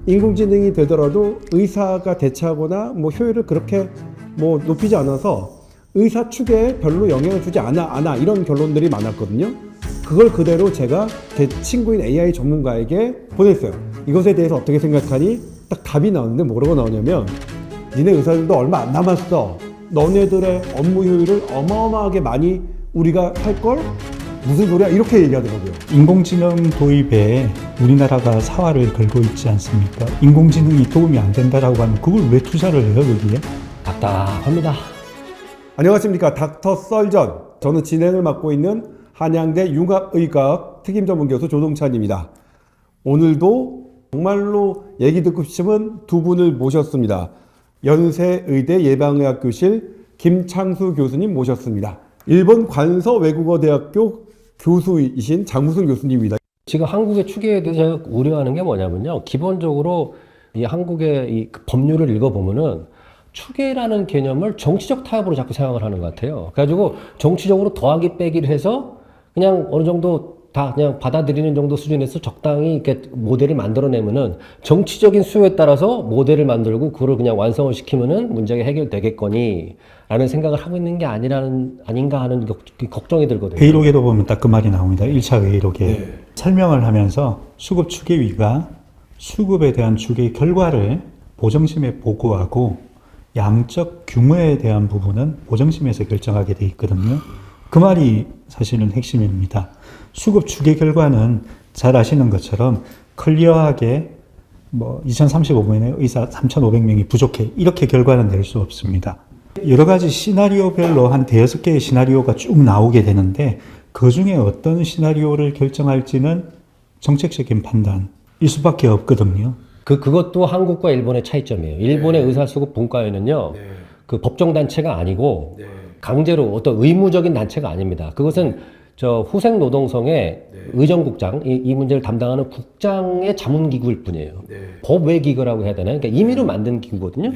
인공지능이 되더라도 의사가 대체하거나 뭐 효율을 그렇게 뭐 높이지 않아서 의사 축에 별로 영향을 주지 않아 이런 결론들이 많았거든요. 그걸 그대로 제가 제 친구인 AI 전문가에게 보냈어요. 이것에 대해서 어떻게 생각하니? 딱 답이 나오는데 뭐라고 나오냐면 니네 의사들도 얼마 안 남았어. 너네들의 업무 효율을 어마어마하게 많이 우리가 할걸? 무슨 소리야? 이렇게 얘기하더라고요. 인공지능 도입에 우리나라가 사활을 걸고 있지 않습니까? 인공지능이 도움이 안 된다라고 하면 그걸 왜 투자를 해요, 여기에? 답답합니다. 안녕하십니까. 닥터 썰전. 저는 진행을 맡고 있는 한양대 융합의과학 특임전문교수 조동찬입니다. 오늘도 정말로 얘기 듣고 싶으면 두 분을 모셨습니다. 연세의대 예방의학교실 김창수 교수님 모셨습니다. 일본 관서외국어대학교 교수이신 장무승 교수님입니다. 지금 한국의 추계에 대해서 제가 우려하는 게 뭐냐면요. 기본적으로 이 한국의 이 법률을 읽어보면은 추계라는 개념을 정치적 타협으로 자꾸 생각을 하는 것 같아요. 그래가지고 정치적으로 더하기 빼기를 해서 그냥 어느 정도 다 그냥 받아들이는 정도 수준에서 적당히 이렇게 모델을 만들어내면은 정치적인 수요에 따라서 모델을 만들고 그걸 그냥 완성을 시키면은 문제가 해결되겠거니 라는 생각을 하고 있는 게 아닌가 하는 걱정이 들거든요. 회의록에도 보면 딱 그 말이 나옵니다. 1차 회의록에. 설명을 하면서 수급 추계위가 수급에 대한 추계 결과를 보정심에 보고하고 양적 규모에 대한 부분은 보정심에서 결정하게 돼 있거든요. 그 말이 사실은 핵심입니다. 수급 추계 결과는 잘 아시는 것처럼 클리어하게 2035년에 의사 3,500명이 부족해 이렇게 결과는 낼 수 없습니다. 여러 가지 시나리오별로 한 대여섯 개의 시나리오가 쭉 나오게 되는데 그 중에 어떤 시나리오를 결정할지는 정책적인 판단일 수밖에 없거든요. 그것도 한국과 일본의 차이점이에요. 일본의 의사수급 분과에는요, 그 법정단체가 아니고 강제로 어떤 의무적인 단체가 아닙니다. 그것은 저 후생노동성의 의정국장, 이 문제를 담당하는 국장의 자문기구일 뿐이에요. 법외기구라고 해야 되나요? 그러니까 임의로 만든 기구거든요.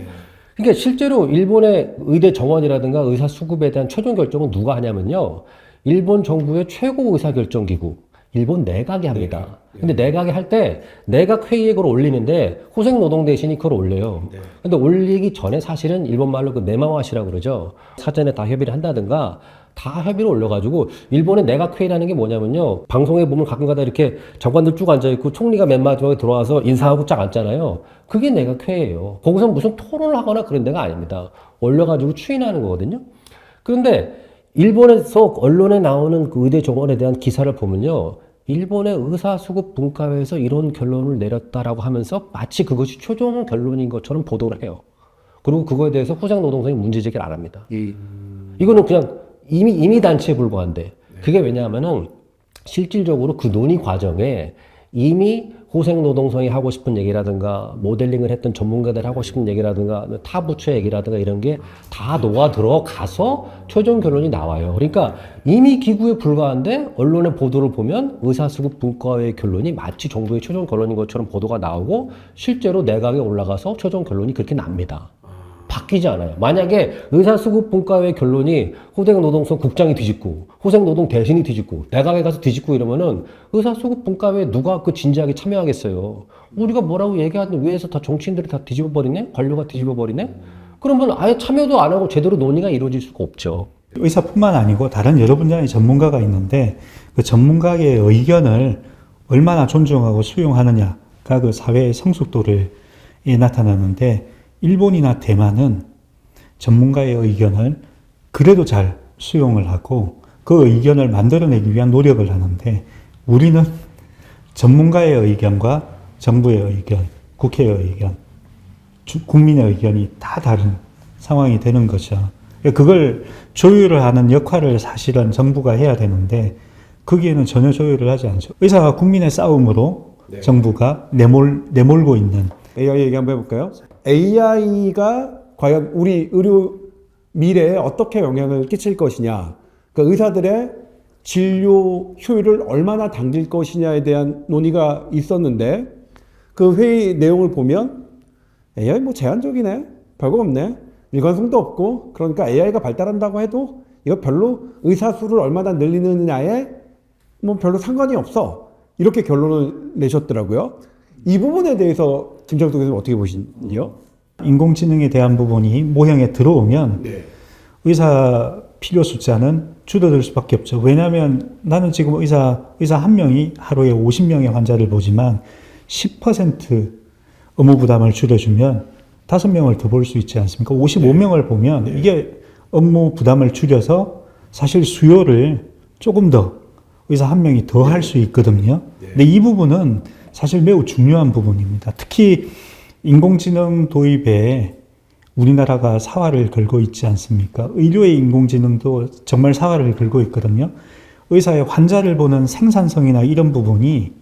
그러니까 실제로 일본의 의대 정원이라든가 의사수급에 대한 최종 결정은 누가 하냐면요. 일본 정부의 최고 의사결정기구, 일본 내각이 합니다. 근데 내각이 할 때 내각 회의에 그걸 올리는데 후생노동 대신이 그걸 올려요. 근데 올리기 전에 사실은 일본 말로 그 네마와시라고 그러죠. 사전에 다 협의를 한다든가 다 협의를 올려가지고 일본의 내각 회의라는 게 뭐냐면요. 방송에 보면 가끔가다 이렇게 장관들 쭉 앉아있고 총리가 맨 마지막에 들어와서 인사하고 쫙 앉잖아요. 그게 내각 회의예요. 거기서 무슨 토론을 하거나 그런 데가 아닙니다. 올려가지고 추인하는 거거든요. 그런데 일본에서 언론에 나오는 그 의대 정원에 대한 기사를 보면요. 일본의 의사수급 분과회에서 이런 결론을 내렸다라고 하면서 마치 그것이 최종 결론인 것처럼 보도를 해요. 그리고 그거에 대해서 후생노동성이 문제제기를 안 합니다. 이거는 그냥 이미 단체에 불과한데 그게 왜냐하면은 실질적으로 그 논의 과정에 이미 후생노동성이 하고 싶은 얘기라든가 모델링을 했던 전문가들 하고 싶은 얘기라든가 타 부처 얘기라든가 이런 게 다 녹아 들어가서 최종 결론이 나와요. 그러니까 이미 기구에 불과한데 언론의 보도를 보면 의사수급 분과의 결론이 마치 정부의 최종 결론인 것처럼 보도가 나오고 실제로 내각에 올라가서 최종 결론이 그렇게 납니다. 바뀌지 않아요. 만약에 의사수급 분과의 결론이 후생노동성 국장이 뒤집고 후생노동 대신이 뒤집고 내각에 가서 뒤집고 이러면은 의사수급 분과에 누가 그 진지하게 참여하겠어요. 우리가 뭐라고 얘기하든 위에서 다 정치인들이 다 뒤집어버리네? 관료가 뒤집어버리네? 그러면 아예 참여도 안 하고 제대로 논의가 이루어질 수가 없죠. 의사뿐만 아니고 다른 여러 분야의 전문가가 있는데 그 전문가의 의견을 얼마나 존중하고 수용하느냐가 그 사회의 성숙도를 나타나는데 일본이나 대만은 전문가의 의견을 그래도 잘 수용을 하고 그 의견을 만들어내기 위한 노력을 하는데 우리는 전문가의 의견과 정부의 의견, 국회의 의견, 국민의 의견이 다 다른 상황이 되는 거죠. 그걸 조율을 하는 역할을 사실은 정부가 해야 되는데 거기에는 전혀 조율을 하지 않죠. 의사와 국민의 싸움으로 정부가 내몰고 있는. AI 얘기 한번 해볼까요? AI가 과연 우리 의료 미래에 어떻게 영향을 끼칠 것이냐, 그러니까 의사들의 진료 효율을 얼마나 당길 것이냐에 대한 논의가 있었는데 그 회의 내용을 보면 AI 뭐 제한적이네, 별거 없네, 일관성도 없고, 그러니까 AI가 발달한다고 해도 이거 별로 의사 수를 얼마나 늘리느냐에 뭐 별로 상관이 없어, 이렇게 결론을 내셨더라고요. 이 부분에 대해서 김정도 교수님 어떻게 보시나요? 인공지능에 대한 부분이 모형에 들어오면 의사 필요 숫자는 줄어들 수밖에 없죠. 왜냐하면 나는 지금 의사 한 명이 하루에 50명의 환자를 보지만 10% 업무 부담을 줄여주면 5명을 더 볼 수 있지 않습니까? 55명을 보면 이게 업무 부담을 줄여서 사실 수요를 조금 더 의사 한 명이 더 할 수 있거든요. 근데 이 부분은 사실 매우 중요한 부분입니다. 특히 인공지능 도입에 우리나라가 사활을 걸고 있지 않습니까? 의료의 인공지능도 정말 사활을 걸고 있거든요. 의사의 환자를 보는 생산성이나 이런 부분이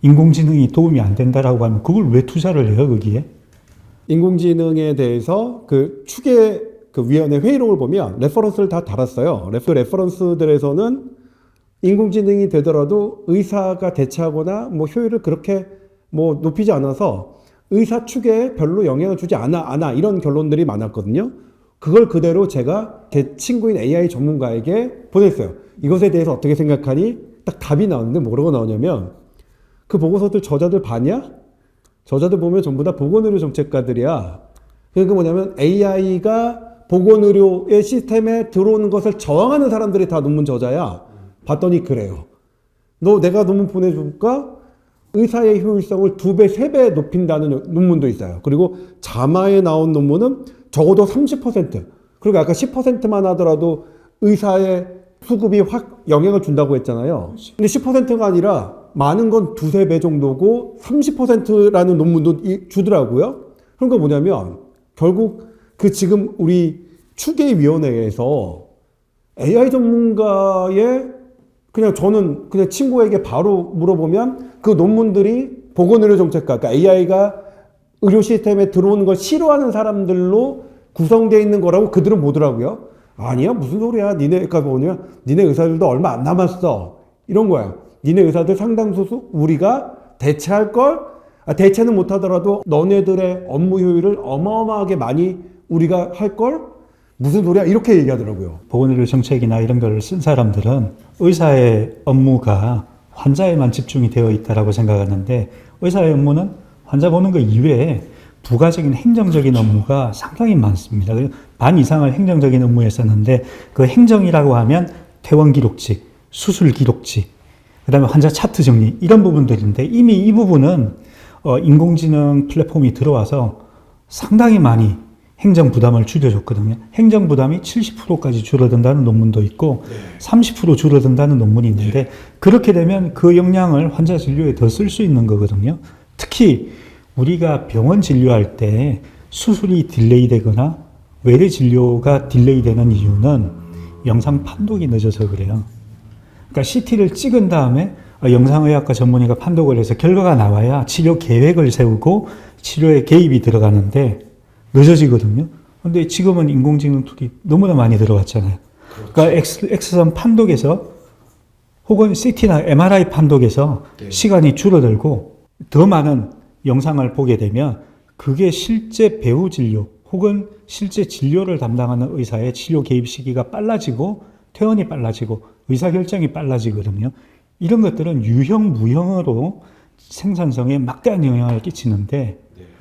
인공지능이 도움이 안 된다라고 하면 그걸 왜 투자를 해요, 거기에? 인공지능에 대해서 그 추계 그 위원회 회의록을 보면 레퍼런스를 다 달았어요. 그 레퍼런스들에서는 인공지능이 되더라도 의사가 대체하거나 뭐 효율을 그렇게 뭐 높이지 않아서 의사 축에 별로 영향을 주지 않아 이런 결론들이 많았거든요. 그걸 그대로 제가 제 친구인 AI 전문가에게 보냈어요. 이것에 대해서 어떻게 생각하니? 딱 답이 나오는데 뭐라고 나오냐면 그 보고서들 저자들 봤냐? 저자들 보면 전부 다 보건의료 정책가들이야. 그러니까 뭐냐면 AI가 보건의료의 시스템에 들어오는 것을 저항하는 사람들이 다 논문 저자야. 봤더니 그래요. 내가 논문 보내줄까? 의사의 효율성을 2배, 3배 높인다는 논문도 있어요. 그리고 자마에 나온 논문은 적어도 30%. 그리고 아까 10%만 하더라도 의사의 수급이 확 영향을 준다고 했잖아요. 근데 10%가 아니라 많은 건 2-3배 정도고 30%라는 논문도 주더라고요. 그러니까 뭐냐면 결국 그 지금 우리 추계위원회에서 AI 전문가의 그냥 저는 그냥 친구에게 바로 물어보면 그 논문들이 보건의료 정책가, 그러니까 AI가 의료 시스템에 들어오는 걸 싫어하는 사람들로 구성되어 있는 거라고 그들은 보더라고요. 아니야, 무슨 소리야. 니네가 뭐냐? 니네 의사들도 얼마 안 남았어. 이런 거야. 니네 의사들 상당수 우리가 대체할 걸, 대체는 못 하더라도 너네들의 업무 효율을 어마어마하게 많이 우리가 할 걸? 무슨 소리야? 이렇게 얘기하더라고요. 보건의료 정책이나 이런 걸 쓴 사람들은 의사의 업무가 환자에만 집중이 되어 있다라고 생각하는데 의사의 업무는 환자 보는 것 이외에 부가적인 행정적인 업무가 상당히 많습니다. 반 이상을 행정적인 업무에 썼는데 그 행정이라고 하면 퇴원 기록지, 수술 기록지, 그 다음에 환자 차트 정리 이런 부분들인데 이미 이 부분은 인공지능 플랫폼이 들어와서 상당히 많이 행정 부담을 줄여줬거든요. 행정 부담이 70%까지 줄어든다는 논문도 있고 30% 줄어든다는 논문이 있는데 그렇게 되면 그 역량을 환자 진료에 더 쓸 수 있는 거거든요. 특히 우리가 병원 진료할 때 수술이 딜레이 되거나 외래 진료가 딜레이 되는 이유는 영상 판독이 늦어서 그래요. 그러니까 CT를 찍은 다음에 영상의학과 전문의가 판독을 해서 결과가 나와야 치료 계획을 세우고 치료에 개입이 들어가는데 늦어지거든요. 근데 지금은 인공지능 툴이 너무나 많이 들어갔잖아요. 그러니까 엑스선 판독에서 혹은 CT나 MRI 판독에서 시간이 줄어들고 더 많은 영상을 보게 되면 그게 실제 배후 진료 혹은 실제 진료를 담당하는 의사의 치료 개입 시기가 빨라지고 퇴원이 빨라지고 의사결정이 빨라지거든요. 이런 것들은 유형, 무형으로 생산성에 막대한 영향을 끼치는데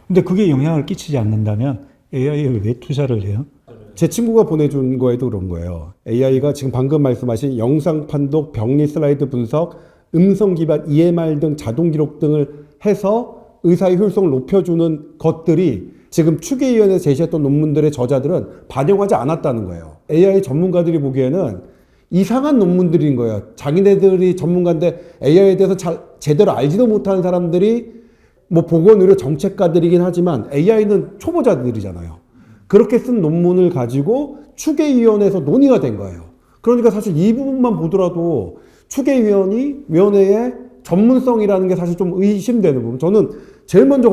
근데 그게 영향을 끼치지 않는다면 AI에 왜 투자를 해요? 제 친구가 보내준 거에도 그런 거예요. AI가 지금 방금 말씀하신 영상 판독, 병리 슬라이드 분석, 음성 기반 EMR 등 자동 기록 등을 해서 의사의 효율성을 높여주는 것들이 지금 추계위원회에서 제시했던 논문들의 저자들은 반영하지 않았다는 거예요. AI 전문가들이 보기에는 이상한 논문들인 거예요. 자기네들이 전문가인데 AI에 대해서 제대로 알지도 못하는 사람들이 뭐 보건의료 정책가들이긴 하지만 AI는 초보자들이잖아요. 그렇게 쓴 논문을 가지고 추계위원회에서 논의가 된 거예요. 그러니까 사실 이 부분만 보더라도 추계위원회의 전문성이라는 게 사실 좀 의심되는 부분. 저는 제일 먼저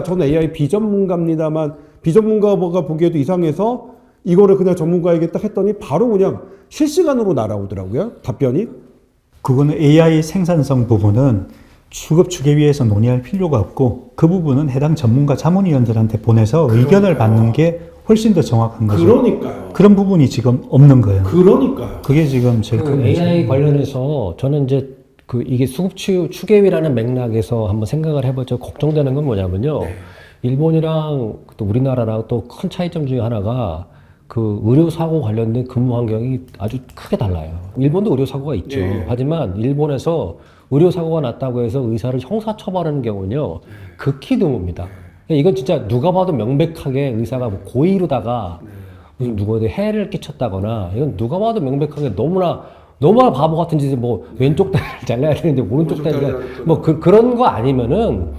저는 AI 비전문가입니다만 비전문가가 보기에도 이상해서 이거를 그냥 전문가에게 딱 했더니 바로 그냥 실시간으로 날아오더라고요. 답변이. 그거는 AI 생산성 부분은 추계위에서 논의할 필요가 없고 그 부분은 해당 전문가 자문위원들한테 보내서 의견을 받는 게 훨씬 더 정확한 거죠. 그러니까요. 그런 부분이 지금 없는 거예요. 그러니까요. 그게 지금 제일 큰 문제. AI 관련해서 저는 이제 이게 수급 추계위라는 맥락에서 한번 생각을 해보죠. 걱정되는 건 뭐냐면요. 일본이랑 또 우리나라랑 또 큰 차이점 중에 하나가 그 의료사고 관련된 근무 환경이 아주 크게 달라요. 일본도 의료사고가 있죠. 하지만 일본에서 의료사고가 났다고 해서 의사를 형사처벌하는 경우는요, 극히 드뭅니다. 이건 진짜 누가 봐도 명백하게 의사가 뭐 고의로다가 무슨 누구한테 해를 끼쳤다거나, 이건 누가 봐도 명백하게 너무나 바보 같은 짓을 뭐 왼쪽 다리를 잘라야 되는데 오른쪽 다리를 뭐 그런 거 아니면은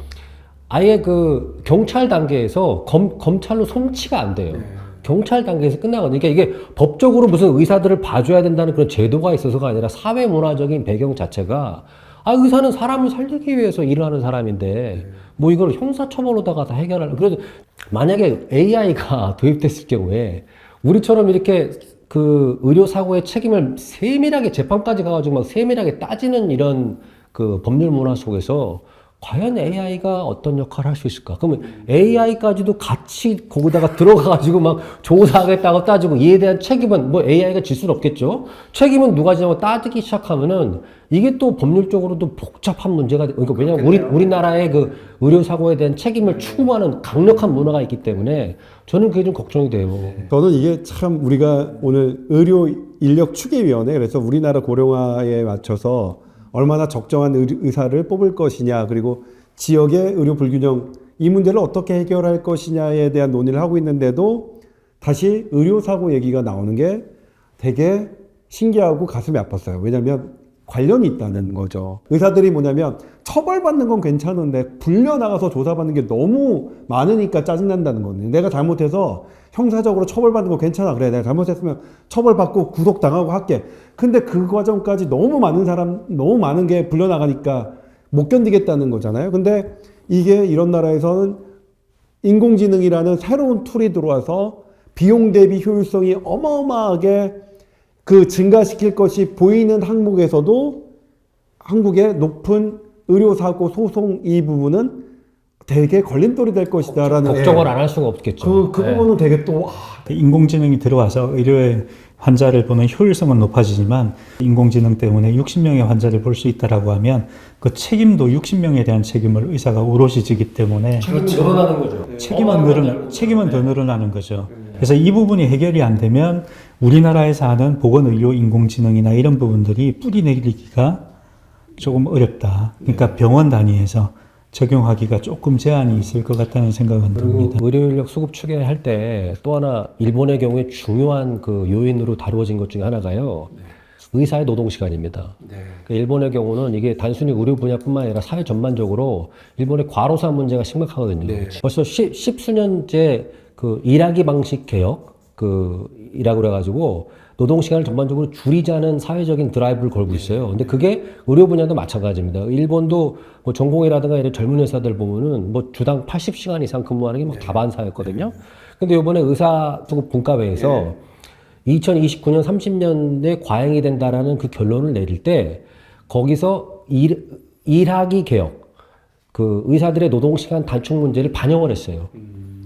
아예 그 경찰 단계에서 검찰로 송치가 안 돼요. 경찰 단계에서 끝나거든요. 그러니까 이게 법적으로 무슨 의사들을 봐줘야 된다는 그런 제도가 있어서가 아니라 사회 문화적인 배경 자체가 의사는 사람을 살리기 위해서 일하는 사람인데 뭐 이걸 형사처벌로다가 다 해결하는. 그래도 만약에 AI가 도입됐을 경우에 우리처럼 이렇게 그 의료사고의 책임을 세밀하게 재판까지 가가지고 막 세밀하게 따지는 이런 그 법률 문화 속에서 과연 AI가 어떤 역할을 할 수 있을까? 그러면 AI까지도 같이 거기다가 들어가가지고 막 조사하겠다고 따지고 이에 대한 책임은 뭐 AI가 질 수는 없겠죠? 책임은 누가 지냐고 따지기 시작하면은 이게 또 법률적으로도 복잡한 문제가 그러니까 왜냐면 우리나라의 그 의료사고에 대한 책임을 추구하는 강력한 문화가 있기 때문에 저는 그게 좀 걱정이 돼요. 저는 이게 참 우리가 오늘 의료 인력 추계위원회 그래서 우리나라 고령화에 맞춰서 얼마나 적정한 의사를 뽑을 것이냐 그리고 지역의 의료 불균형 이 문제를 어떻게 해결할 것이냐에 대한 논의를 하고 있는데도 다시 의료사고 얘기가 나오는 게 되게 신기하고 가슴이 아팠어요. 왜냐하면 관련이 있다는 거죠. 의사들이 뭐냐면 처벌받는 건 괜찮은데 불려나가서 조사받는 게 너무 많으니까 짜증난다는 거거든요. 내가 잘못해서 형사적으로 처벌받는 거 괜찮아. 그래 내가 잘못했으면 처벌받고 구속당하고 할게. 근데 그 과정까지 너무 많은 게 불려나가니까 못 견디겠다는 거잖아요. 근데 이게 이런 나라에서는 인공지능이라는 새로운 툴이 들어와서 비용 대비 효율성이 어마어마하게 그 증가시킬 것이 보이는 항목에서도 한국의 높은 의료사고 소송 이 부분은 되게 걸림돌이 될 것이다라는 걱정을 안 할 수가 없겠죠. 그 부분은 되게 또 인공지능이 들어와서 의료의 환자를 보는 효율성은 높아지지만 인공지능 때문에 60명의 환자를 볼 수 있다라고 하면 그 책임도 60명에 대한 책임을 의사가 오롯이 지기 때문에 책임이 늘어나는 거죠. 책임은 더 늘어나는 거죠. 그래서 이 부분이 해결이 안 되면 우리나라에서 하는 보건의료 인공지능이나 이런 부분들이 뿌리 내리기가 조금 어렵다. 그러니까 병원 단위에서 적용하기가 조금 제한이 있을 것 같다는 생각은 듭니다. 의료인력 수급 추계할 때 또 하나 일본의 경우에 중요한 그 요인으로 다루어진 것 중에 하나가요. 의사의 노동 시간입니다. 그 일본의 경우는 이게 단순히 의료 분야뿐만 아니라 사회 전반적으로 일본의 과로사 문제가 심각하거든요. 벌써 십수년째 그 일하기 방식 개혁 이라고 그래가지고 노동 시간을 전반적으로 줄이자는 사회적인 드라이브를 걸고 있어요. 근데 그게 의료 분야도 마찬가지입니다. 일본도 뭐 전공의라든가 이런 젊은 회사들 보면은 뭐 주당 80시간 이상 근무하는 게 막 다반사였거든요. 근데 이번에 의사수급 분과회에서 2029년 30년대 과잉이 된다라는 그 결론을 내릴 때 거기서 일하기 개혁, 그 의사들의 노동 시간 단축 문제를 반영을 했어요.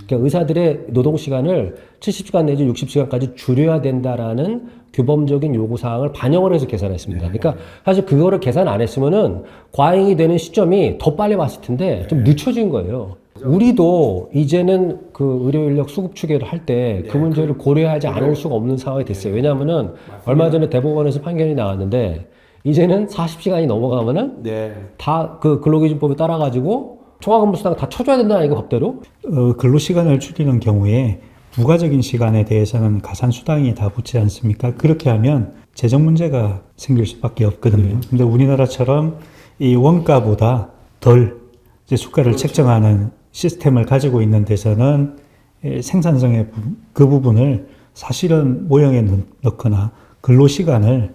그러니까 의사들의 노동 시간을 70시간 내지 60시간까지 줄여야 된다라는 규범적인 요구 사항을 반영을 해서 계산했습니다. 그러니까 사실 그거를 계산 안 했으면은 과잉이 되는 시점이 더 빨리 왔을 텐데 좀 늦춰진 거예요. 우리도 이제는 그 의료 인력 수급 추계를 할 때 그 문제를 고려하지 않을 수가 없는 상황이 됐어요. 왜냐하면은 얼마 전에 대법원에서 판결이 나왔는데 이제는 40시간이 넘어가면은 다 그 근로기준법에 따라가지고 초과근무수당 다 쳐줘야 된다는 이거 법대로? 근로시간을 줄이는 경우에 부가적인 시간에 대해서는 가산수당이 다 붙지 않습니까? 그렇게 하면 재정 문제가 생길 수밖에 없거든요. 근데 우리나라처럼 이 원가보다 덜 이제 수가를 책정하는 시스템을 가지고 있는 데서는 생산성의 그 부분을 사실은 모형에 넣거나 근로시간을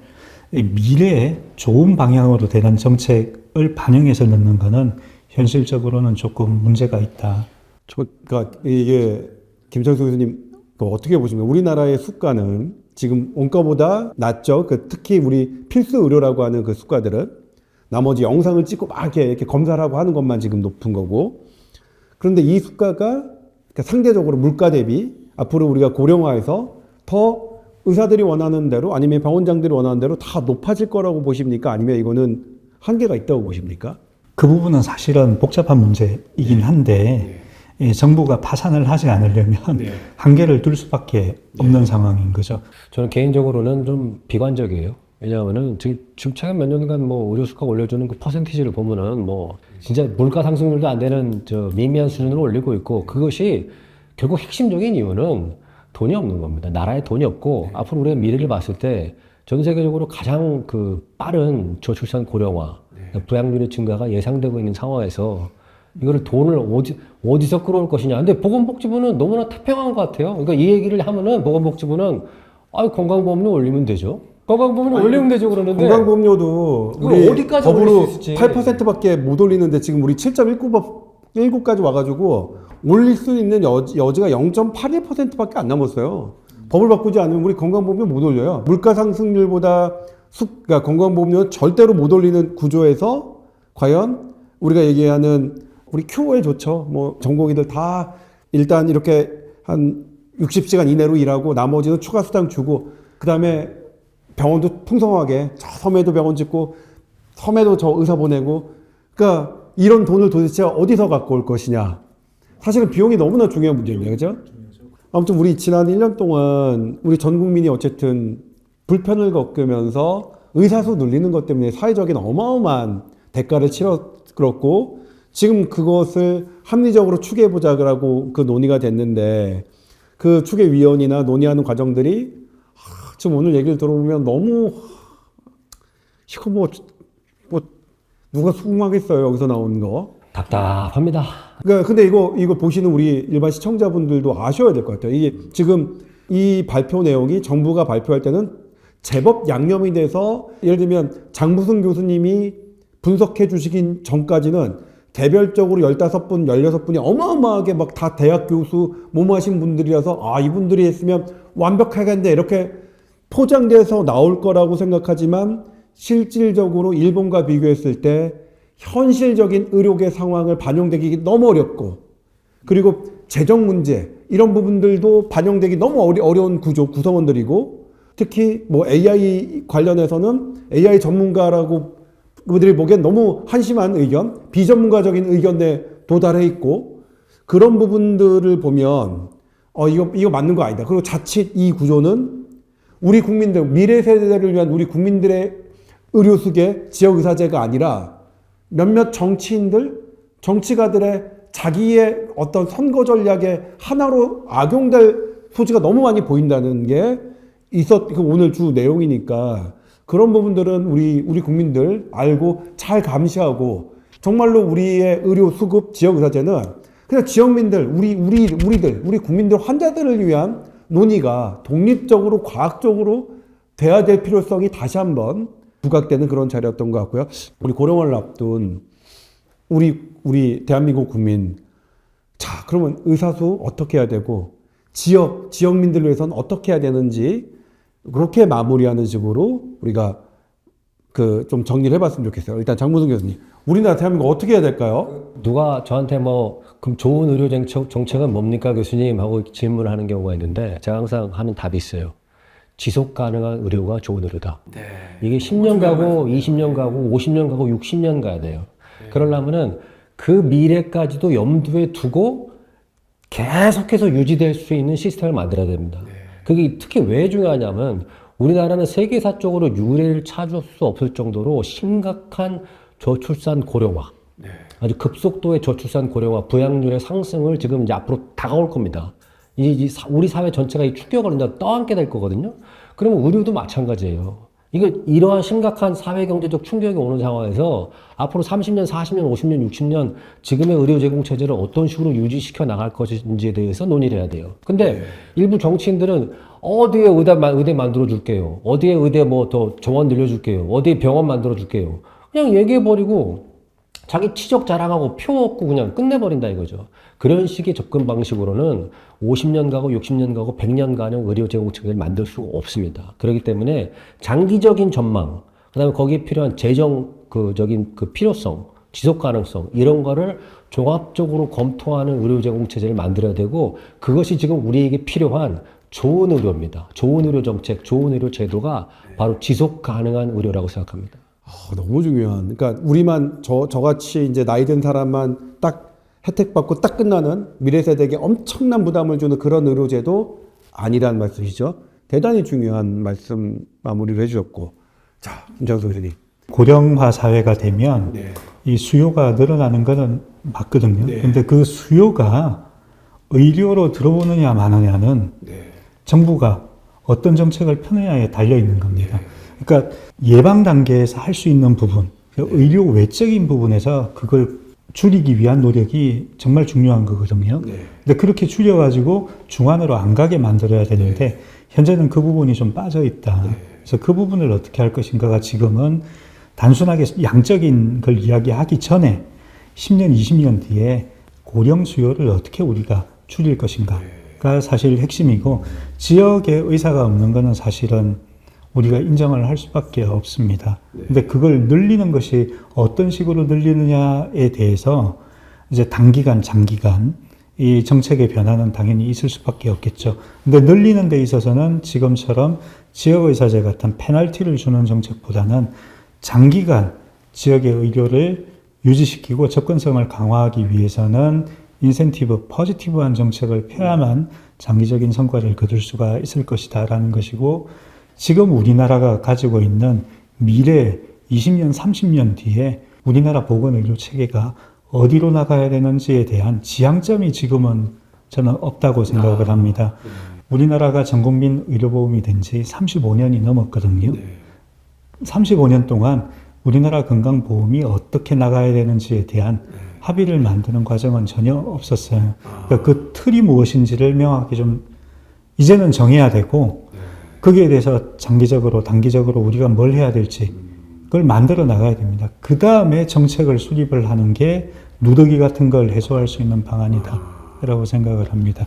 미래에 좋은 방향으로 되는 정책을 반영해서 넣는 것은 현실적으로는 조금 문제가 있다. 그러니까 이게 김창수 교수님 어떻게 보십니까? 우리나라의 수가는 지금 원가보다 낮죠. 특히 우리 필수 의료라고 하는 그 수가들은 나머지 영상을 찍고 막 이렇게 검사를 하고 하는 것만 지금 높은 거고. 그런데 이 수가가 그러니까 상대적으로 물가 대비 앞으로 우리가 고령화해서 더 의사들이 원하는 대로 아니면 병원장들이 원하는 대로 다 높아질 거라고 보십니까? 아니면 이거는 한계가 있다고 보십니까? 그 부분은 사실은 복잡한 문제이긴 한데 정부가 파산을 하지 않으려면 한계를 둘 수밖에 없는 상황인 거죠. 저는 개인적으로는 좀 비관적이에요. 왜냐하면은 지금 최근 몇 년간 뭐 의료 수가 올려주는 그 퍼센티지를 보면은 뭐 진짜 물가 상승률도 안 되는 저 미미한 수준으로 올리고 있고, 그것이 결국 핵심적인 이유는 돈이 없는 겁니다. 나라에 돈이 없고 앞으로 우리가 미래를 봤을 때 전 세계적으로 가장 그 빠른 저출산 고령화, 부양률의 증가가 예상되고 있는 상황에서 이거를 돈을 어디서 끌어올 것이냐. 근데 보건복지부는 너무나 태평한 것 같아요. 그러니까 이 얘기를 하면은 보건복지부는 건강보험료 올리면 되죠. 건강보험료 올리면 되죠. 그러는데 건강보험료도 이걸 우리 어디까지 법으로 올릴 수 있을지. 8%밖에 못 올리는데 지금 우리 7.19까지 와가지고 올릴 수 있는 여지가 0.81%밖에 안 남았어요. 법을 바꾸지 않으면 우리 건강보험료 못 올려요. 물가 상승률보다 그러니까 건강보험료 절대로 못 올리는 구조에서 과연 우리가 얘기하는 우리 큐어에 좋죠. 뭐 전공의들 다 일단 이렇게 한 60시간 이내로 일하고 나머지는 추가 수당 주고, 그다음에 병원도 풍성하게 저 섬에도 병원 짓고 섬에도 저 의사 보내고, 그러니까 이런 돈을 도대체 어디서 갖고 올 것이냐. 사실은 비용이 너무나 중요한 문제입니다. 그죠? 아무튼 우리 지난 1년 동안 우리 전 국민이 어쨌든 불편을 겪으면서 의사수 늘리는 것 때문에 사회적인 어마어마한 대가를 치렀고, 지금 그것을 합리적으로 추계해보자라고 그 논의가 됐는데, 그 추계위원이나 논의하는 과정들이 지금 오늘 얘기를 들어보면 너무 이거 뭐 누가 수긍하겠어요, 여기서 나오는 거. 답답합니다. 그러니까 근데 이거 보시는 우리 일반 시청자분들도 아셔야 될 것 같아요. 이게 지금 이 발표 내용이 정부가 발표할 때는 제법 양념이 돼서, 예를 들면 장무승 교수님이 분석해 주시기 전까지는 개별적으로 15분, 16분이 어마어마하게 막 다 대학 교수 모모하신 분들이라서 이분들이 했으면 완벽하겠는데 이렇게 포장돼서 나올 거라고 생각하지만, 실질적으로 일본과 비교했을 때 현실적인 의료계 상황을 반영되기 너무 어렵고, 그리고 재정 문제 이런 부분들도 반영되기 너무 어려운 구성원들이고, 특히 뭐 AI 관련해서는 AI 전문가라고 그들이 보기엔 너무 한심한 의견, 비전문가적인 의견에 도달해 있고, 그런 부분들을 보면 이거 맞는 거 아니다. 그리고 자칫 이 구조는 우리 국민들, 미래 세대를 위한 우리 국민들의 의료수계 지역의사제가 아니라 몇몇 정치인들, 정치가들의 자기의 어떤 선거 전략의 하나로 악용될 소지가 너무 많이 보인다는 게 오늘 주 내용이니까, 그런 부분들은 우리 국민들 알고 잘 감시하고, 정말로 우리의 의료 수급 지역의사제는 그냥 지역민들, 우리 국민들, 환자들을 위한 논의가 독립적으로 과학적으로 돼야 될 필요성이 다시 한번 부각되는 그런 자리였던 것 같고요. 우리 고령화를 앞둔 우리 대한민국 국민, 자, 그러면 의사수 어떻게 해야 되고 지역민들을 위해서는 어떻게 해야 되는지, 그렇게 마무리하는 식으로 우리가 좀 정리를 해봤으면 좋겠어요. 일단 장무승 교수님, 우리나라 대한민국 어떻게 해야 될까요? 누가 저한테 그럼 좋은 의료 정책은 뭡니까 교수님 하고 질문을 하는 경우가 있는데, 제가 항상 하는 답이 있어요. 지속 가능한 의료가 좋은 의료다. 네. 이게 10년 가고 20년 가고 50년 가고 60년 가야 돼요. 네. 그러려면은 그 미래까지도 염두에 두고 계속해서 유지될 수 있는 시스템을 만들어야 됩니다. 네. 그게 특히 왜 중요하냐면, 우리나라는 세계사적으로 유례를 찾을 수 없을 정도로 심각한 저출산 고령화, 네. 아주 급속도의 저출산 고령화, 부양률의 상승을 지금 이제 앞으로 다가올 겁니다. 우리 사회 전체가 이 충격을 이제 떠안게 될 거거든요. 그러면 의료도 마찬가지예요. 이러한 심각한 사회경제적 충격이 오는 상황에서 앞으로 30년, 40년, 50년, 60년 지금의 의료 제공 체제를 어떤 식으로 유지시켜 나갈 것인지에 대해서 논의를 해야 돼요. 근데 일부 정치인들은 어디에 의대 만들어 줄게요. 어디에 의대 더 정원 늘려줄게요. 어디에 병원 만들어 줄게요. 그냥 얘기해버리고 자기 치적 자랑하고 표 얻고 그냥 끝내버린다 이거죠. 그런 식의 접근 방식으로는 50년 가고 60년 가고 100년 가는 의료 제공 체계를 만들 수가 없습니다. 그렇기 때문에 장기적인 전망, 그다음에 거기에 필요한 재정적인 그 필요성, 지속 가능성 이런 거를 종합적으로 검토하는 의료 제공 체제를 만들어야 되고, 그것이 지금 우리에게 필요한 좋은 의료입니다. 좋은 의료 정책, 좋은 의료 제도가 바로 지속 가능한 의료라고 생각합니다. 너무 중요한. 그러니까 우리만 저같이 이제 나이 든 사람만 딱 혜택 받고 딱 끝나는 미래 세대에게 엄청난 부담을 주는 그런 의료제도 아니란 말씀이시죠. 대단히 중요한 말씀 마무리를 해주셨고, 자, 김창수 교수님. 고령화 사회가 되면 이 수요가 늘어나는 것은 맞거든요. 근데 그 수요가 의료로 들어오느냐 마느냐는 정부가 어떤 정책을 펴느냐에 달려 있는 겁니다. 그러니까 예방 단계에서 할 수 있는 부분, 의료 외적인 부분에서 그걸 줄이기 위한 노력이 정말 중요한 거거든요. 근데 그렇게 줄여가지고 중환으로 안 가게 만들어야 되는데 현재는 그 부분이 좀 빠져 있다. 그래서 그 부분을 어떻게 할 것인가가 지금은 단순하게 양적인 걸 이야기하기 전에 10년, 20년 뒤에 고령 수요를 어떻게 우리가 줄일 것인가가 사실 핵심이고, 지역에 의사가 없는 것은 사실은 우리가 인정을 할 수밖에 없습니다. 근데 그걸 늘리는 것이 어떤 식으로 늘리느냐에 대해서 이제 단기간, 장기간 이 정책의 변화는 당연히 있을 수밖에 없겠죠. 근데 늘리는 데 있어서는 지금처럼 지역의사제 같은 페널티를 주는 정책보다는 장기간 지역의 의료를 유지시키고 접근성을 강화하기 위해서는 인센티브, 포지티브한 정책을 펴야만 장기적인 성과를 거둘 수가 있을 것이다라는 것이고, 지금 우리나라가 가지고 있는 미래 20년, 30년 뒤에 우리나라 보건의료 체계가 어디로 나가야 되는지에 대한 지향점이 지금은 저는 없다고 생각을 합니다. 우리나라가 전국민 의료보험이 된 지 35년이 넘었거든요. 35년 동안 우리나라 건강보험이 어떻게 나가야 되는지에 대한 합의를 만드는 과정은 전혀 없었어요. 그러니까 그 틀이 무엇인지를 명확히 좀 이제는 정해야 되고, 거기에 대해서 장기적으로, 단기적으로 우리가 뭘 해야 될지 그걸 만들어 나가야 됩니다. 그 다음에 정책을 수립을 하는 게 누더기 같은 걸 해소할 수 있는 방안이다 라고 생각을 합니다.